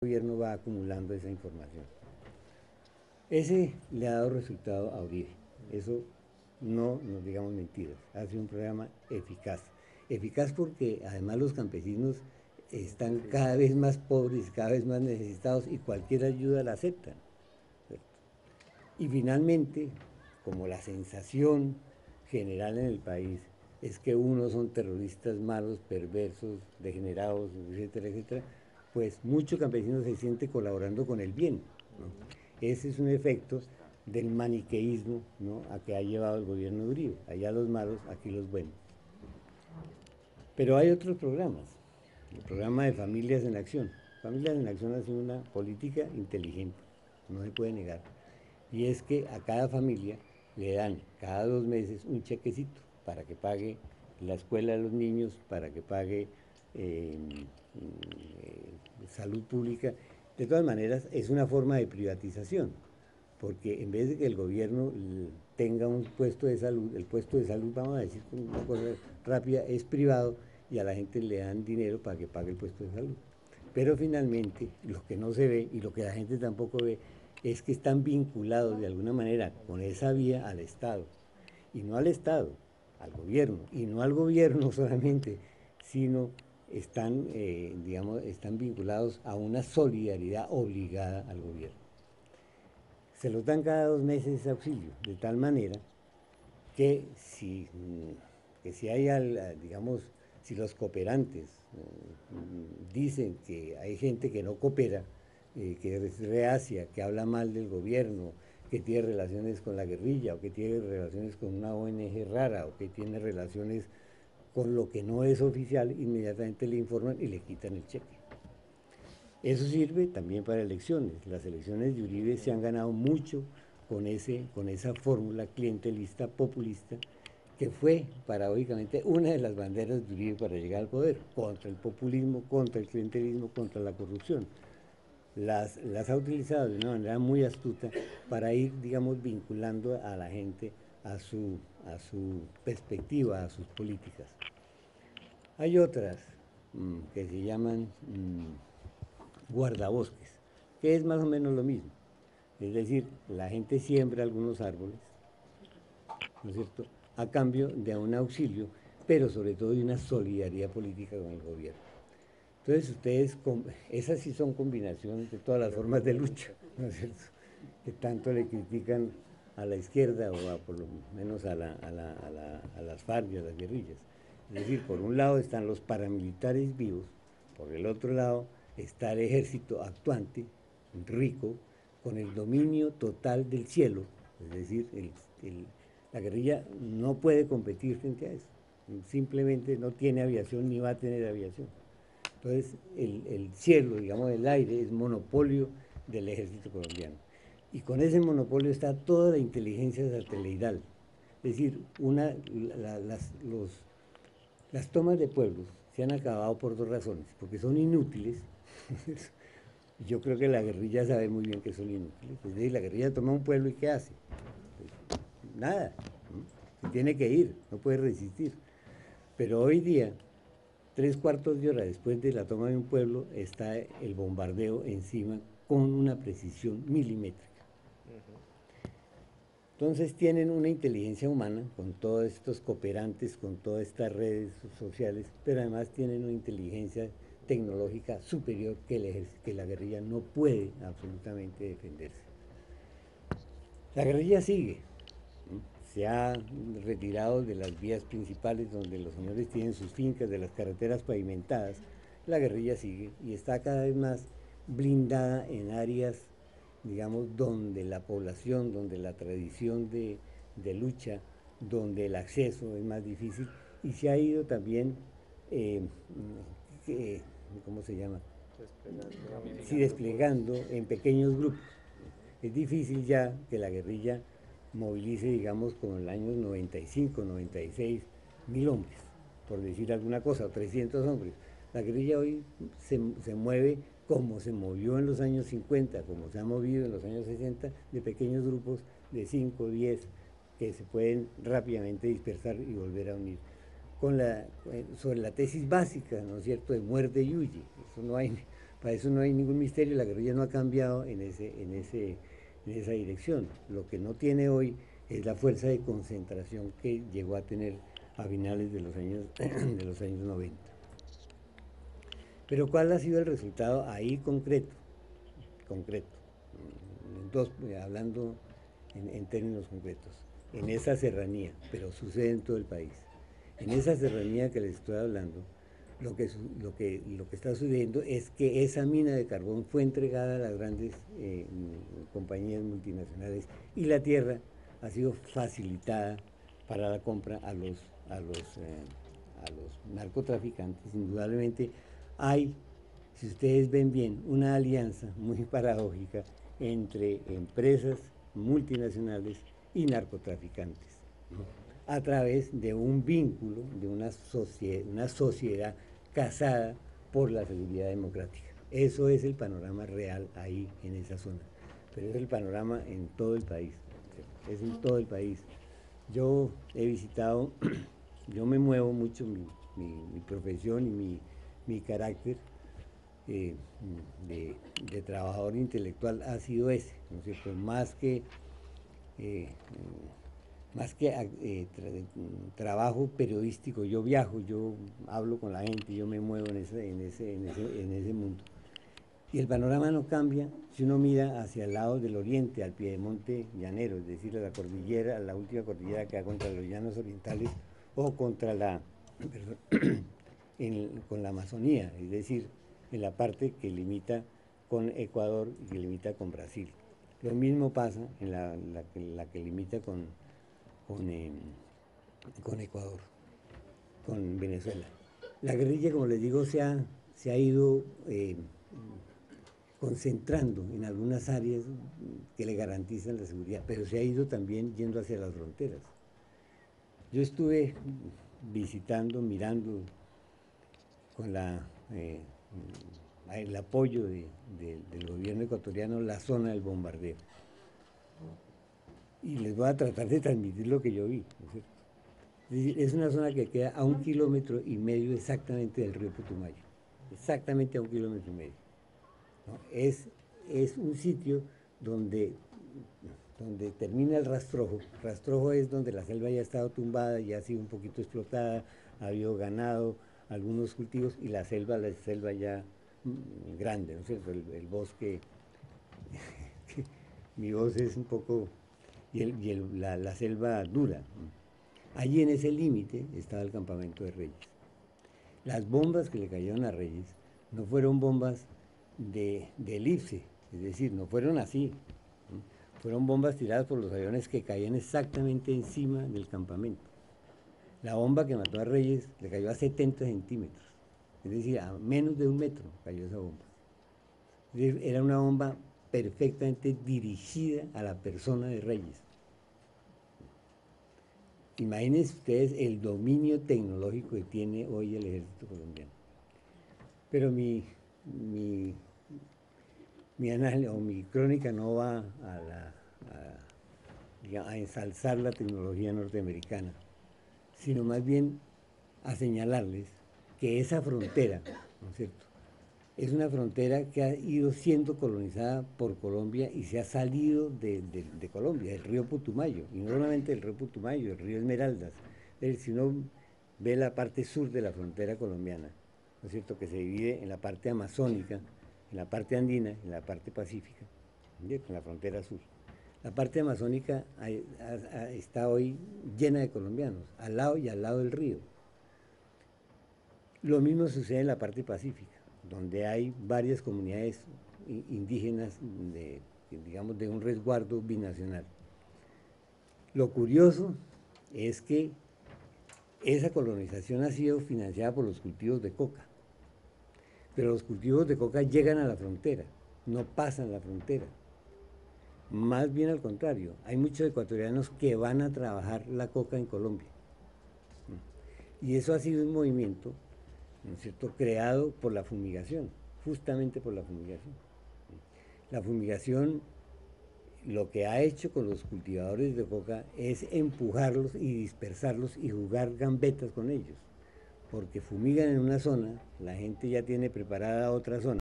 gobierno va acumulando esa información. Ese le ha dado resultado a Uribe, eso no nos digamos mentiras, ha sido un programa eficaz. Eficaz porque además los campesinos están cada vez más pobres, cada vez más necesitados y cualquier ayuda la aceptan. ¿Cierto? Y finalmente, como la sensación general en el país es que unos son terroristas malos, perversos, degenerados, etcétera, etcétera, pues mucho campesino se siente colaborando con el bien, ¿no? Ese es un efecto del maniqueísmo, ¿no?, a que ha llevado el gobierno de Uribe. Allá los malos, aquí los buenos. Pero hay otros programas. El programa de Familias en Acción. Familias en Acción ha sido una política inteligente, no se puede negar. Y es que a cada familia le dan cada 2 meses un chequecito para que pague la escuela de los niños, para que pague salud pública. De todas maneras, es una forma de privatización, porque en vez de que el gobierno tenga un puesto de salud, el puesto de salud, vamos a decir una cosa rápida, es privado y a la gente le dan dinero para que pague el puesto de salud. Pero finalmente, lo que no se ve y lo que la gente tampoco ve es que están vinculados de alguna manera con esa vía al Estado. Y no al Estado, al gobierno. Y no al gobierno solamente, sino están, digamos, están vinculados a una solidaridad obligada al gobierno. Se los dan cada 2 meses ese auxilio, de tal manera que si hay, digamos, si los cooperantes dicen que hay gente que no coopera, que es reacia, que habla mal del gobierno, que tiene relaciones con la guerrilla, o que tiene relaciones con una ONG rara, o que tiene relaciones con lo que no es oficial, inmediatamente le informan y le quitan el cheque. Eso sirve también para elecciones. Las elecciones de Uribe se han ganado mucho con esa fórmula clientelista, populista, que fue paradójicamente una de las banderas de Uribe para llegar al poder, contra el populismo, contra el clientelismo, contra la corrupción. Las ha utilizado de una manera muy astuta para ir, digamos, vinculando a la gente a su perspectiva, a sus políticas. Hay otras que se llaman guardabosques, que es más o menos lo mismo. Es decir, la gente siembra algunos árboles, ¿no es cierto?, a cambio de un auxilio, pero sobre todo de una solidaridad política con el gobierno. Entonces ustedes, esas sí son combinaciones de todas las formas de lucha, ¿no es cierto?, que tanto le critican a la izquierda o por lo menos a las FARC y a las guerrillas. Es decir, por un lado están los paramilitares vivos, por el otro lado está el ejército actuante, rico, con el dominio total del cielo, es decir, la guerrilla no puede competir frente a eso, simplemente no tiene aviación ni va a tener aviación. Entonces, el cielo, digamos, el aire, es monopolio del ejército colombiano. Y con ese monopolio está toda la inteligencia satelital. Es decir, las tomas de pueblos se han acabado por dos razones, porque son inútiles. Yo creo que la guerrilla sabe muy bien que son inútiles. Es decir, la guerrilla toma un pueblo y ¿qué hace? Pues, nada, ¿no? Se tiene que ir, no puede resistir. Pero hoy día, 3/4 de hora después de la toma de un pueblo, está el bombardeo encima con una precisión milimétrica. Entonces tienen una inteligencia humana con todos estos cooperantes, con todas estas redes sociales, pero además tienen una inteligencia tecnológica superior que la guerrilla no puede absolutamente defenderse. La guerrilla sigue, ¿no? Se ha retirado de las vías principales donde los señores tienen sus fincas, de las carreteras pavimentadas. La guerrilla sigue y está cada vez más blindada en áreas, digamos, donde la población, donde la tradición de lucha, donde el acceso es más difícil, y se ha ido también, ¿cómo se llama? Sí, desplegando en pequeños grupos. Es difícil ya que la guerrilla movilice, digamos, como en el año 95, 96, 1000 hombres, por decir alguna cosa, o 300 hombres. La guerrilla hoy se mueve como se movió en los años 50, como se ha movido en los años 60, de pequeños grupos de 5, 10, que se pueden rápidamente dispersar y volver a unir. Sobre la tesis básica, ¿no es cierto?, de muerde y huye. Eso no hay Para eso no hay ningún misterio, la guerrilla no ha cambiado en esa dirección. Lo que no tiene hoy es la fuerza de concentración que llegó a tener a finales de los años, de los años 90. Pero ¿cuál ha sido el resultado ahí concreto? Concreto, hablando en términos concretos, en esa serranía, pero sucede en todo el país. En esa serranía que les estoy hablando, lo que está sucediendo es que esa mina de carbón fue entregada a las grandes compañías multinacionales y la tierra ha sido facilitada para la compra a los narcotraficantes. Indudablemente hay, si ustedes ven bien, una alianza muy paradójica entre empresas multinacionales y narcotraficantes, ¿no? A través de un vínculo, de una sociedad casada por la seguridad democrática. Eso es el panorama real ahí en esa zona, pero es el panorama en todo el país, es en todo el país. Yo he visitado, yo me muevo mucho, mi profesión y mi carácter de trabajador intelectual ha sido ese, ¿no es cierto? Trabajo periodístico, yo viajo, yo hablo con la gente, yo me muevo en ese mundo. Y el panorama no cambia si uno mira hacia el lado del oriente, al piedemonte llanero, es decir, a la cordillera, a la última cordillera que da contra los llanos orientales o contra con la Amazonía, es decir, en la parte que limita con Ecuador y que limita con Brasil. Lo mismo pasa en la que limita con Ecuador, con Venezuela. La guerrilla, como les digo, se ha ido concentrando en algunas áreas que le garantizan la seguridad, pero se ha ido también yendo hacia las fronteras. Yo estuve visitando, mirando con el apoyo del gobierno ecuatoriano la zona del bombardeo. Y les voy a tratar de transmitir lo que yo vi, ¿no es cierto? Es decir, es una zona que queda a 1,5 kilómetros exactamente del río Putumayo, exactamente a 1,5 kilómetros, ¿no? Es un sitio donde termina el rastrojo. Rastrojo es donde la selva ya ha estado tumbada, ya ha sido un poquito explotada, ha habido ganado, algunos cultivos y la selva ya grande, ¿no es cierto? El bosque, mi voz es un poco, la selva dura. Allí en ese límite estaba el campamento de Reyes. Las bombas que le cayeron a Reyes no fueron bombas de elipse, es decir, no fueron así. Fueron bombas tiradas por los aviones que caían exactamente encima del campamento. La bomba que mató a Reyes le cayó a 70 centímetros, es decir, a menos de 1 metro cayó esa bomba. Es decir, era una bomba perfectamente dirigida a la persona de Reyes. Imagínense ustedes el dominio tecnológico que tiene hoy el ejército colombiano. Pero mi análisis o mi crónica no va a ensalzar la tecnología norteamericana, sino más bien a señalarles que esa frontera, ¿no es cierto?, es una frontera que ha ido siendo colonizada por Colombia y se ha salido de Colombia, del río Putumayo, y no solamente del río Putumayo, el río Esmeraldas. Si uno ve la parte sur de la frontera colombiana, ¿no es cierto?, que se divide en la parte amazónica, en la parte andina, en la parte pacífica, en la frontera sur. La parte amazónica está hoy llena de colombianos, al lado del río. Lo mismo sucede en la parte pacífica, donde hay varias comunidades indígenas digamos, de un resguardo binacional. Lo curioso es que esa colonización ha sido financiada por los cultivos de coca, pero los cultivos de coca llegan a la frontera, no pasan la frontera. Más bien al contrario, hay muchos ecuatorianos que van a trabajar la coca en Colombia. Y eso ha sido un movimiento, ¿no es cierto?, creado por la fumigación, justamente por la fumigación. La fumigación lo que ha hecho con los cultivadores de coca es empujarlos y dispersarlos y jugar gambetas con ellos, porque fumigan en una zona, la gente ya tiene preparada otra zona.